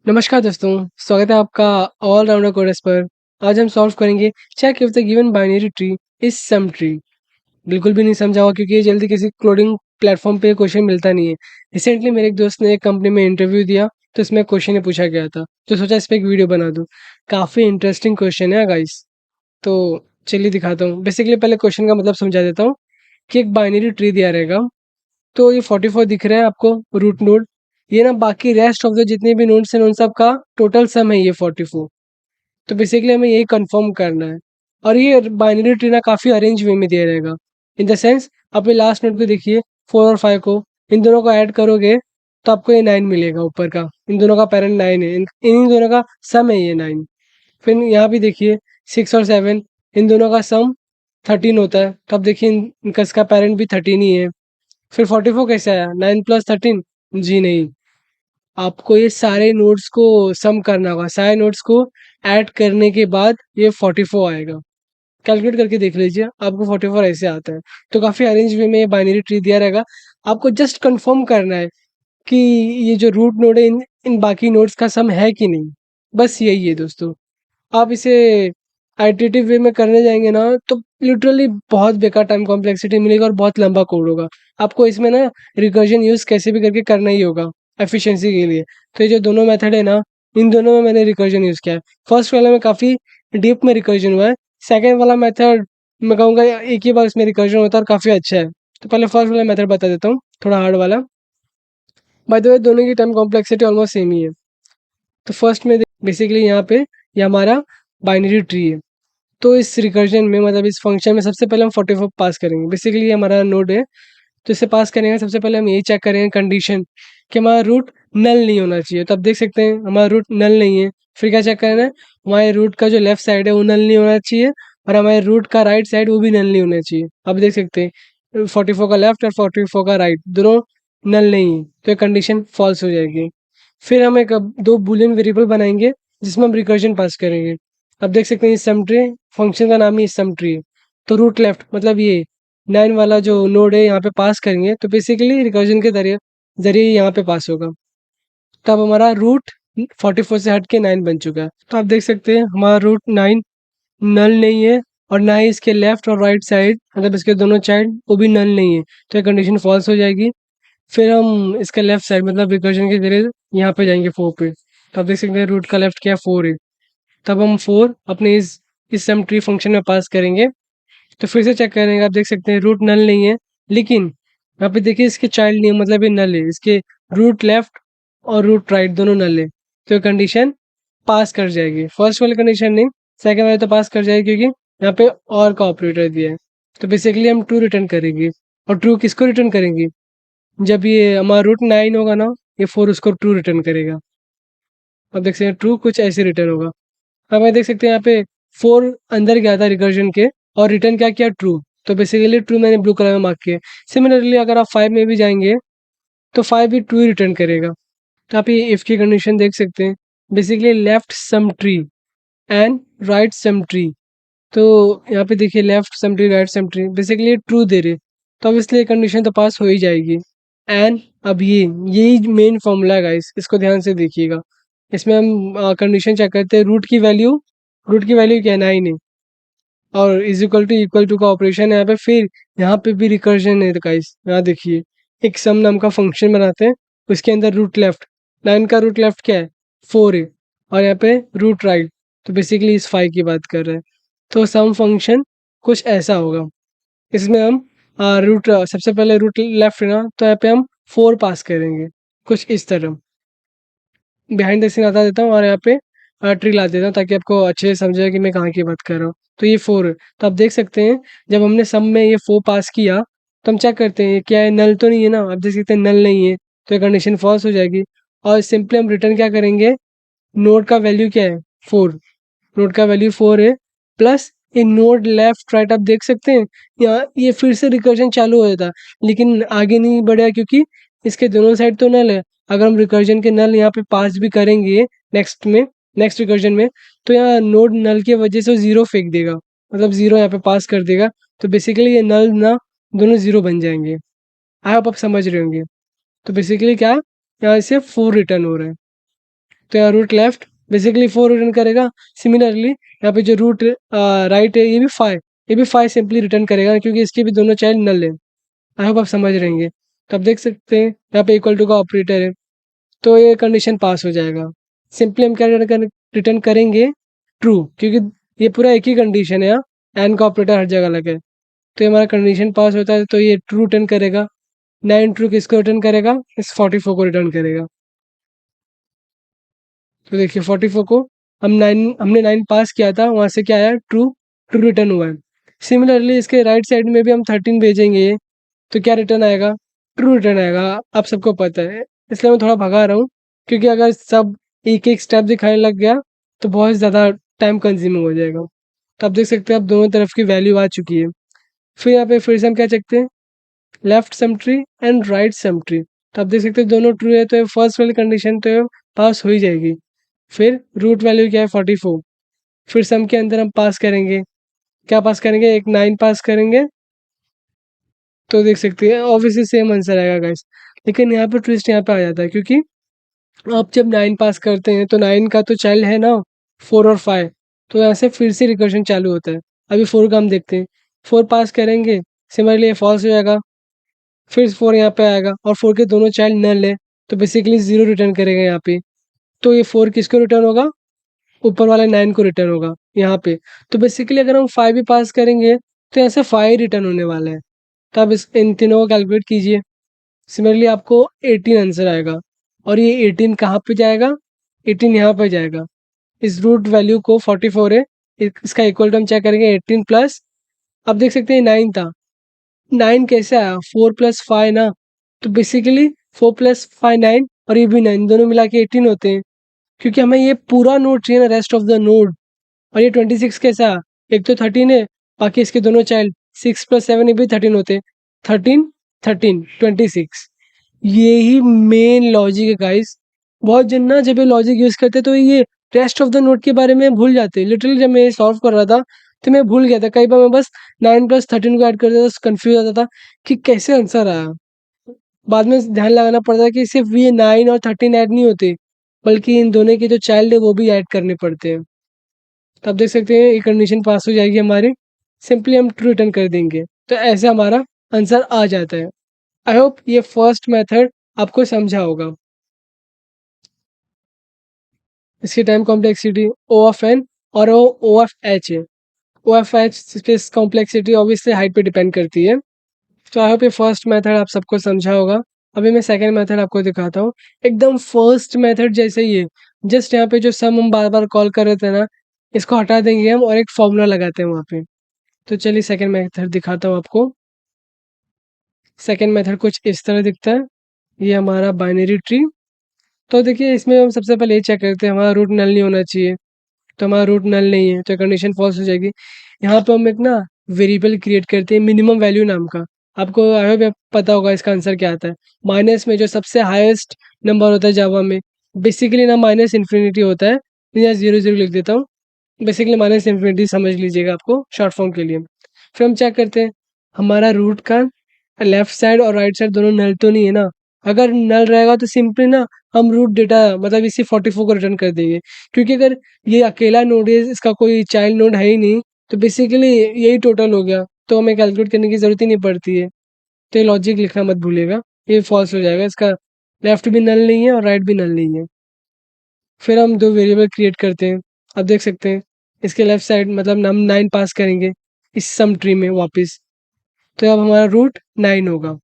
नमस्कार दोस्तों, स्वागत है आपका ऑल राउंडर कोर्स पर। आज हम सॉल्व करेंगे check if the given binary tree is sum tree. बिल्कुल भी नहीं समझा होगा क्योंकि ये जल्दी किसी कोडिंग प्लेटफॉर्म पे क्वेश्चन मिलता नहीं है। रिसेंटली मेरे एक दोस्त ने एक कंपनी में इंटरव्यू दिया तो इसमें क्वेश्चन पूछा गया था, तो सोचा इस पे एक वीडियो बना दूं। काफ़ी इंटरेस्टिंग क्वेश्चन है गाइस। तो चलिए दिखाता हूँ। बेसिकली पहले क्वेश्चन का मतलब समझा देता हूँ कि एक बाइनरी ट्री दिया रहेगा। तो ये 44 दिख रहा है आपको, रूट नोड। ये ना बाकी रेस्ट ऑफ द जितने भी नोड्स हैं उन सब का टोटल सम है ये 44। तो बेसिकली हमें यही कंफर्म करना है। और ये बाइनरी ट्री ना काफ़ी अरेंज वे में दिया रहेगा। इन द सेंस अपने लास्ट नोड को देखिए, 4 और 5 को इन दोनों को ऐड करोगे तो आपको ये 9 मिलेगा ऊपर का। इन दोनों का पेरेंट 9 है, इन दोनों का सम है ये 9। फिर यहाँ भी देखिए 6 और 7 इन दोनों का सम 13 होता है, तो अब देखिए इनका इसका पेरेंट भी 13 ही है। फिर 44 कैसे आया? 9 प्लस 13? जी नहीं, आपको ये सारे नोड्स को सम करना होगा। सारे नोड्स को ऐड करने के बाद ये 44 आएगा। कैलकुलेट करके देख लीजिए, आपको 44 ऐसे आता है। तो काफ़ी अरेंज वे में ये बाइनरी ट्री दिया रहेगा। आपको जस्ट कंफर्म करना है कि ये जो रूट नोड है इन इन बाकी नोड्स का सम है कि नहीं। बस यही है दोस्तों। आप इसे आइटरेटिव वे में करने जाएँगे ना तो लिटरली बहुत बेकार टाइम कॉम्प्लेक्सिटी मिलेगा और बहुत लंबा कोड होगा। आपको इसमें ना रिकर्जन यूज़ कैसे भी करके करना ही होगा एफिशिएंसी के लिए। तो ये जो दोनों मेथड है ना, इन दोनों में मैंने रिकर्जन यूज़ किया है। फर्स्ट वाले में काफ़ी डीप में रिकर्जन हुआ है। सेकंड वाला मेथड मैं कहूँगा एक ही बार इसमें रिकर्जन होता है और काफ़ी अच्छा है। तो पहले फर्स्ट वाला मेथड बता देता हूँ, थोड़ा हार्ड वाला। बाय द वे दोनों की टाइम कॉम्प्लेक्सिटी ऑलमोस्ट सेम ही है। तो फर्स्ट में बेसिकली यहाँ पे ये हमारा बाइनरी ट्री है। तो इस रिकर्जन में मतलब इस फंक्शन में सबसे पहले हम 44 पास करेंगे। बेसिकली ये हमारा नोड है, तो इसे पास करेंगे। सबसे पहले हम यही चेक करेंगे कंडीशन कि हमारा रूट नल नहीं होना चाहिए। तो अब देख सकते हैं हमारा रूट नल नहीं है। फिर क्या चेक करना है? हमारे रूट का जो लेफ्ट साइड है वो नल नहीं होना चाहिए और हमारे रूट का राइट साइड वो भी नल नहीं होना चाहिए। अब देख सकते हैं 44 का लेफ्ट और 44 का राइट दोनों नल नहीं है, तो ये कंडीशन फॉल्स हो जाएगी। फिर हम एक दो बूलियन वेरिएबल बनाएंगे जिसमें हम रिकर्जन पास करेंगे। अब देख सकते हैं सम ट्री फंक्शन का नाम ही सम ट्री है। तो रूट लेफ्ट मतलब ये 9 वाला जो नोड है यहाँ पे पास करेंगे तो बेसिकली रिकर्जन के ज़रिए ज़रिए यहाँ पे पास होगा। तब हमारा रूट 44 से हट के 9 बन चुका है। तो आप देख सकते हैं हमारा रूट 9 नल नहीं है और ना ही इसके लेफ्ट और राइट साइड मतलब इसके दोनों चाइल्ड वो भी नल नहीं है। तो ये कंडीशन फॉल्स हो जाएगी। फिर हम इसके लेफ्ट साइड मतलब रिकर्जन के ज़रिए यहाँ पे जाएंगे 4 पे। तो आप देख सकते हैं रूट का लेफ्ट क्या है? 4 है। तब हम 4 अपने इस सम ट्री फंक्शन में पास करेंगे। तो फिर से चेक करेंगे, आप देख सकते हैं रूट नल नहीं है, लेकिन यहाँ पे देखिए इसके चाइल्ड नहीं है मतलब ये नल है। इसके रूट लेफ्ट और रूट राइट दोनों नल है, तो ये कंडीशन पास कर जाएगी। फर्स्ट वाली कंडीशन नहीं, सेकंड वाली तो पास कर जाएगी क्योंकि यहाँ पे और का ऑपरेटर दिया है। तो बेसिकली हम ट्रू रिटर्न करेंगे। और ट्रू किसको रिटर्न करेंगे? जब ये हमारा रूट 9 होगा ना, ये 4 उसको ट्रू रिटर्न करेगा। अब देख सकते हैं ट्रू कुछ ऐसे रिटर्न होगा। अब मैं देख सकते हैं यहाँ पे 4 अंदर गया था रिकर्जन के और रिटर्न क्या किया? ट्रू। तो बेसिकली ट्रू मैंने ब्लू कलर में मार्क किया। सिमिलरली अगर आप 5 में भी जाएंगे तो 5 भी ट्रू रिटर्न करेगा। तो आप ये इफ की कंडीशन देख सकते हैं, basically left sum tree and right sum tree. तो यहाँ पे देखिए left sum tree right sum tree basically true दे रहे, तो अब इसलिए कंडीशन तो पास हो ही जाएगी। एंड अब ये यही मेन फॉर्मूला है गाइस, इसको ध्यान से देखिएगा। इसमें हम कंडीशन चेक करते हैं। रूट की वैल्यू क्या है? 9 है और इक्वल टू का ऑपरेशन है यहाँ पे। फिर यहाँ पे भी रिकर्जन है गाइस। यहाँ देखिए एक सम नाम का फंक्शन बनाते हैं, उसके अंदर रूट लेफ्ट 9 का रूट लेफ्ट क्या है? 4 है और यहाँ पे रूट राइट, तो बेसिकली इस 5 की बात कर रहे हैं। तो सम फंक्शन कुछ ऐसा होगा। इसमें हम रूट सबसे पहले रूट लेफ्ट है ना, तो यहाँ पे हम 4 पास करेंगे कुछ इस तरह। बिहाइंड द सीन बता देता हूँ और यहाँ पे ट्री ला देता हूँ ताकि आपको अच्छे से समझे कि मैं कहाँ की बात कर रहा हूँ। तो ये 4 है, तो आप देख सकते हैं जब हमने सम में ये 4 पास किया तो हम चेक करते हैं क्या है, नल तो नहीं है ना। आप देख सकते हैं नल नहीं है, तो ये कंडीशन फॉल्स हो जाएगी। और सिंपली हम रिटर्न क्या करेंगे? नोड का वैल्यू क्या है? 4। नोड का वैल्यू 4 है प्लस ये नोड लेफ्ट राइट। आप देख सकते हैं यहाँ ये फिर से रिकर्जन चालू हो जाता, लेकिन आगे नहीं बढ़ा क्योंकि इसके दोनों साइड तो नल है। अगर हम रिकर्जन के नल यहाँ पे पास भी करेंगे नेक्स्ट रिकर्जन में, तो यहाँ नोड नल की वजह से 0 फेंक देगा, मतलब 0 यहाँ पे पास कर देगा। तो बेसिकली ये नल ना दोनों 0 बन जाएंगे। आई होप आप समझ रहे होंगे। तो बेसिकली क्या है, यहाँ से 4 रिटर्न हो रहा है। तो यहाँ रूट लेफ्ट बेसिकली 4 रिटर्न करेगा। सिमिलरली यहाँ पे जो रूट राइट है ये भी 5 सिंपली रिटर्न करेगा क्योंकि इसके भी दोनों चाइल्ड नल है। आई होप आप समझ रहेंगे। तो आप देख सकते हैं यहाँ पे इक्वल टू का ऑपरेटर है, तो ये कंडीशन पास हो जाएगा। सिंपली हम क्या रिटर्न करेंगे ट्रू, क्योंकि ये पूरा एक ही कंडीशन है। यहाँ एंड का ऑपरेटर हर जगह अलग है, तो ये हमारा कंडीशन पास होता है तो ये ट्रू रिटर्न करेगा। 9 ट्रू किसको रिटर्न करेगा? इस 44 को रिटर्न करेगा। तो देखिए 44 को हमने 9 पास किया था, वहां से क्या आया? ट्रू। ट्रू रिटर्न हुआ है। सिमिलरली इसके राइट साइड में भी हम 13 भेजेंगे, तो क्या रिटर्न आएगा? ट्रू रिटर्न आएगा। आप सबको पता है, इसलिए मैं थोड़ा भगा रहा हूँ, क्योंकि अगर सब एक एक स्टेप दिखाने लग गया तो बहुत ज़्यादा टाइम कंज्यूमिंग हो जाएगा। तो आप देख सकते हैं अब दोनों तरफ की वैल्यू आ चुकी है। फिर यहाँ पे फिर से हम क्या चेकते हैं? Left sum tree and right sum tree. तो आप देख सकते हैं दोनों ट्रू है, तो फर्स्ट वाली कंडीशन तो पास हो ही जाएगी। फिर रूट वैल्यू क्या है? 44। फिर सम के अंदर हम पास करेंगे, क्या पास करेंगे? एक 9 पास करेंगे, तो देख सकते हैं ऑब्वियसली सेम आंसर आएगा गाइस। लेकिन यहाँ पर ट्विस्ट यहाँ पे आ जाता है, क्योंकि आप जब 9 पास करते हैं तो 9 का तो चाइल्ड है ना 4 और 5, तो यहाँ से फिर से रिकर्शन चालू होता है। अभी 4 का हम देखते हैं। 4 पास करेंगे, सिमिलरली ये फॉल्स हो जाएगा। फिर 4 यहाँ पे आएगा और 4 के दोनों चाइल्ड नल है, तो बेसिकली 0 रिटर्न करेगा यहाँ पे। तो ये 4 किसको रिटर्न होगा? ऊपर वाले 9 को रिटर्न होगा यहाँ पे। तो बेसिकली अगर हम 5 भी पास करेंगे तो यहाँ से 5 रिटर्न होने वाला है। तो आप इस इन तीनों को कैलकुलेट कीजिए। सिमिलरली आपको 18 आंसर आएगा, और ये 18 कहाँ पे जाएगा? 18 यहाँ पे जाएगा। इस रूट वैल्यू को 44 है, इसका इक्वल टू हम चेक करेंगे 18 प्लस, आप देख सकते हैं 9 था। 9 कैसे आया? 4 प्लस 5 ना, तो बेसिकली 4 प्लस 5 9, और ये भी 9, दोनों मिला के 18 होते हैं। क्योंकि हमें ये पूरा नोड चाहिए ना, रेस्ट ऑफ द नोड। और ये 26 कैसा? एक तो 13 है, बाकी इसके दोनों चाइल्ड 6 प्लस 7 ये भी 13 होते हैं। 13 13 26। यही मेन लॉजिक है गाइस। बहुत जन ना जब ये लॉजिक यूज करते तो ये रेस्ट ऑफ द नोट के बारे में भूल जाते। लिटरली जब मैं सॉल्व कर रहा था तो मैं भूल गया था। कई बार मैं बस 9 प्लस 13 को ऐड कर देता था, कंफ्यूज आता था कि कैसे आंसर आया। बाद में ध्यान लगाना पड़ता है कि सिर्फ ये 9 और 13 ऐड नहीं होते, बल्कि इन दोनों के जो चाइल्ड है वो भी ऐड करने पड़ते हैं। तो आप देख सकते हैं ये कंडीशन पास हो जाएगी हमारी। सिंपली हम ट्रू रिटर्न कर देंगे, तो ऐसे हमारा आंसर आ जाता है। आई होप ये फर्स्ट मेथड आपको समझा होगा। इसकी time complexity O of N और ओ ऑफ एच है। O of H space complexity obviously height पे डिपेंड करती है। तो आई होप ये फर्स्ट मेथड आप सबको समझा होगा। अभी मैं सेकंड मेथड आपको दिखाता हूँ। एकदम फर्स्ट मेथड जैसे ही है, जस्ट यहाँ पे जो सम हम बार बार कॉल कर रहे थे ना, इसको हटा देंगे हम और एक फॉर्मूला लगाते हैं वहाँ पे। तो चलिए सेकंड मेथड दिखाता हूँ आपको। सेकंड मेथड कुछ इस तरह दिखता है। ये हमारा बाइनरी ट्री। तो देखिए इसमें हम सबसे पहले ये चेक करते हैं हमारा रूट नल नहीं होना चाहिए। तो हमारा रूट नल नहीं है, तो कंडीशन फॉल्स हो जाएगी। यहाँ पे हम एक ना वेरिएबल क्रिएट करते हैं मिनिमम वैल्यू नाम का। आपको आई होप पता होगा इसका आंसर क्या आता है। माइनस में जो सबसे हाईएस्ट नंबर होता है जावा में, बेसिकली ना माइनस इन्फिनिटी होता है। मैं यहाँ 0 0 लिख देता हूँ। बेसिकली माइनस इन्फिनिटी समझ लीजिएगा आपको शॉर्ट फॉर्म के लिए। फिर हम चेक करते हैं हमारा रूट का लेफ्ट साइड और राइट साइड दोनों नल तो नहीं है ना। अगर नल रहेगा तो सिंपली ना हम रूट डेटा मतलब इसी 44 को रिटर्न कर देंगे, क्योंकि अगर ये अकेला नोड है, इसका कोई चाइल्ड नोड है ही नहीं, तो बेसिकली यही टोटल हो गया, तो हमें कैलकुलेट करने की ज़रूरत ही नहीं पड़ती है। तो ये लॉजिक लिखना मत भूलिएगा, ये फॉल्स हो जाएगा। इसका लेफ्ट भी नल नहीं है और राइट भी नल नहीं है। फिर हम दो वेरिएबल क्रिएट करते हैं। आप देख सकते हैं इसके लेफ्ट साइड मतलब हम 9 पास करेंगे इस सम ट्री में वापस, तो अब हमारा रूट 9 होगा।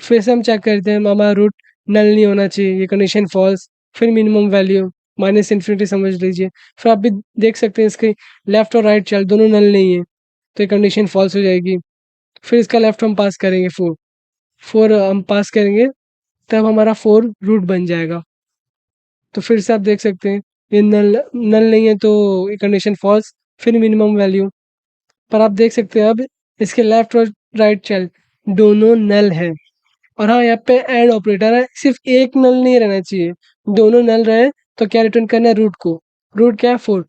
फिर से हम चेक करते हैं हमारा रूट नल नहीं होना चाहिए, ये कंडीशन फॉल्स। फिर मिनिमम वैल्यू माइनस इन्फिनिटी समझ लीजिए। फिर आप भी देख सकते हैं इसके लेफ्ट और राइट चाइल्ड दोनों नल नहीं है, तो ये कंडीशन फॉल्स हो जाएगी। फिर इसका लेफ्ट हम पास करेंगे 4। 4 हम पास करेंगे, तब हमारा 4 रूट बन जाएगा। तो फिर से आप देख सकते हैं ये नल नल नहीं है, तो ये कंडीशन फॉल्स। फिर मिनिमम वैल्यू पर आप देख सकते हैं अब इसके लेफ्ट और राइट चाइल्ड दोनों नल है। और हाँ, यहाँ पे एंड ऑपरेटर है, सिर्फ एक नल नहीं रहना चाहिए, दोनों नल रहे। तो क्या रिटर्न करना है? रूट को। रूट क्या है? 4।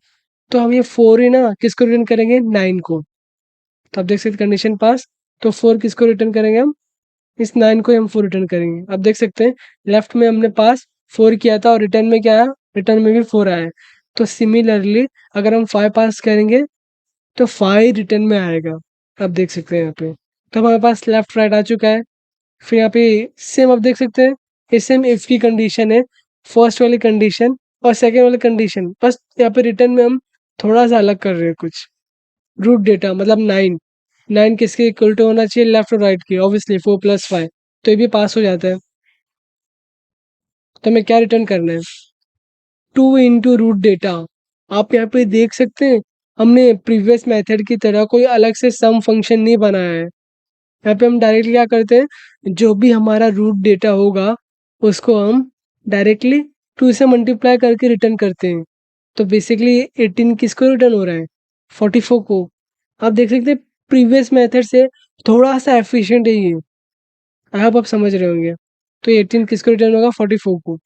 तो हम ये 4 ही ना किसको रिटर्न करेंगे? 9 को। तो आप देख सकते कंडीशन पास। तो 4 किसको रिटर्न करेंगे हम? इस 9 को हम 4 रिटर्न करेंगे। आप देख सकते हैं लेफ्ट में हमने पास, 4 किया था और रिटर्न में क्या आया? रिटर्न में भी 4 आया है। तो सिमिलरली अगर हम 5 पास करेंगे तो 5 रिटर्न में आएगा। आप देख सकते हैं यहाँ पे। तो हमारे पास लेफ्ट राइट आ चुका है। फिर यहाँ पे सेम आप देख सकते हैं, ये सेम इफ की कंडीशन है, फर्स्ट वाली कंडीशन और सेकंड वाली कंडीशन, बस यहाँ पे रिटर्न में हम थोड़ा सा अलग कर रहे हैं कुछ। रूट डेटा मतलब 9, 9 किसके इक्वल टू होना चाहिए? लेफ्ट और राइट की, ऑब्वियसली 4 प्लस 5, तो ये भी पास हो जाता है। तो हमें क्या रिटर्न करना है? 2 इंटू रूट डेटा। आप यहाँ पे देख सकते हैं, हमने प्रीवियस मेथड की तरह कोई अलग से सम फंक्शन नहीं बनाया है। यहाँ पे हम डायरेक्टली क्या करते हैं, जो भी हमारा रूट डेटा होगा उसको हम डायरेक्टली 2 से मल्टीप्लाई करके रिटर्न करते हैं। तो बेसिकली 18 किसको रिटर्न हो रहा है? 44 को। आप देख सकते हैं प्रीवियस मेथड से थोड़ा सा एफिशिएंट है ये। आई होप आप समझ रहे होंगे। तो 18 किसको रिटर्न होगा? 44 को।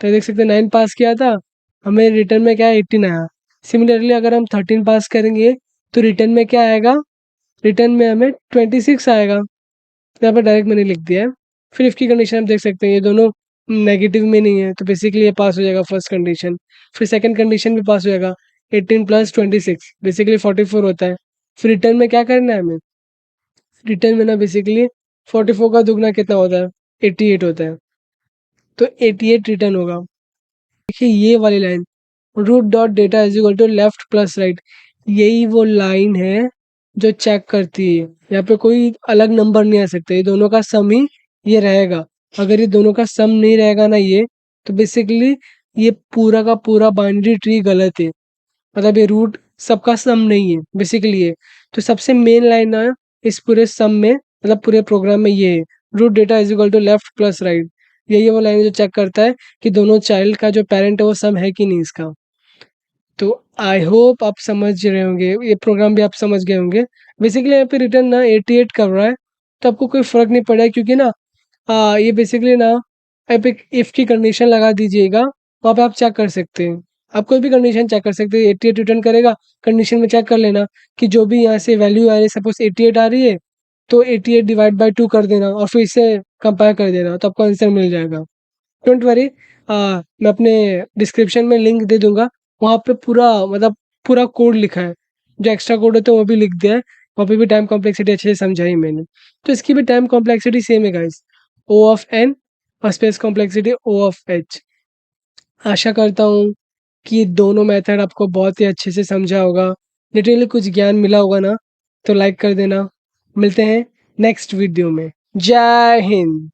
तो देख सकते हैं 9 पास किया था, हमें रिटर्न में क्या है? 18 आया। सिमिलरली अगर हम 13 पास करेंगे तो रिटर्न में क्या आएगा? रिटर्न में हमें 26 आएगा। यहाँ पर डायरेक्ट मैंने लिख दिया है। फिर इफ की कंडीशन आप देख सकते हैं, ये दोनों नेगेटिव में नहीं है, तो बेसिकली ये पास हो जाएगा फर्स्ट कंडीशन। फिर सेकंड कंडीशन भी पास हो जाएगा, 18 प्लस 26 बेसिकली 44 होता है। फिर रिटर्न में क्या करना है हमें? रिटर्न में ना बेसिकली 44 का दुगना कितना होता है? 88 होता है। तो 88 रिटर्न होगा। देखिए ये वाली line, root dot data is equal to left plus right, यही वो लाइन है जो चेक करती है। यहाँ पे कोई अलग नंबर नहीं आ सकता, ये दोनों का सम ही ये रहेगा। अगर ये दोनों का सम नहीं रहेगा ना ये, तो बेसिकली ये पूरा का पूरा बाइनरी ट्री गलत है। मतलब ये रूट सबका सम नहीं है बेसिकली ये। तो सबसे मेन लाइन है इस पूरे सम में, मतलब पूरे प्रोग्राम में ये है, root data is equal to left plus right. यही वो लाइन जो चेक करता है कि दोनों चाइल्ड का जो पेरेंट है वो सम है कि नहीं इसका। तो आई होप आप समझ रहे होंगे, ये प्रोग्राम भी आप समझ गए होंगे। बेसिकली यहाँ पे रिटर्न ना 88 कर रहा है, तो आपको कोई फर्क नहीं पड़ा है, क्योंकि ना ये बेसिकली ना आप एक इफ की कंडीशन लगा दीजिएगा, वहाँ पे आप चेक कर सकते हैं। आप कोई भी कंडीशन चेक कर सकते हैं, 88 रिटर्न करेगा, कंडीशन में चेक कर लेना कि जो भी यहाँ से वैल्यू आ रही है, सपोज 88 आ रही है, तो 88 डिवाइड बाई 2 कर देना और फिर इसे कंपेयर कर देना, तो आपको आंसर मिल जाएगा। डोंट वरी, मैं अपने डिस्क्रिप्शन में लिंक दे दूंगा, वहाँ पे पूरा मतलब पूरा कोड लिखा है, जो एक्स्ट्रा कोड होता है वो भी लिख दिया है। वहाँ पे भी टाइम कॉम्प्लेक्सिटी अच्छे से समझाई मैंने। तो इसकी भी टाइम कॉम्प्लेक्सिटी सेम है गाइस, ओ ऑफ एन और space complexity O of H. आशा करता हूँ कि दोनों मेथड आपको बहुत ही अच्छे से समझा होगा, लिटरली कुछ ज्ञान मिला होगा ना। तो लाइक कर देना। मिलते हैं नेक्स्ट वीडियो में। जय हिंद।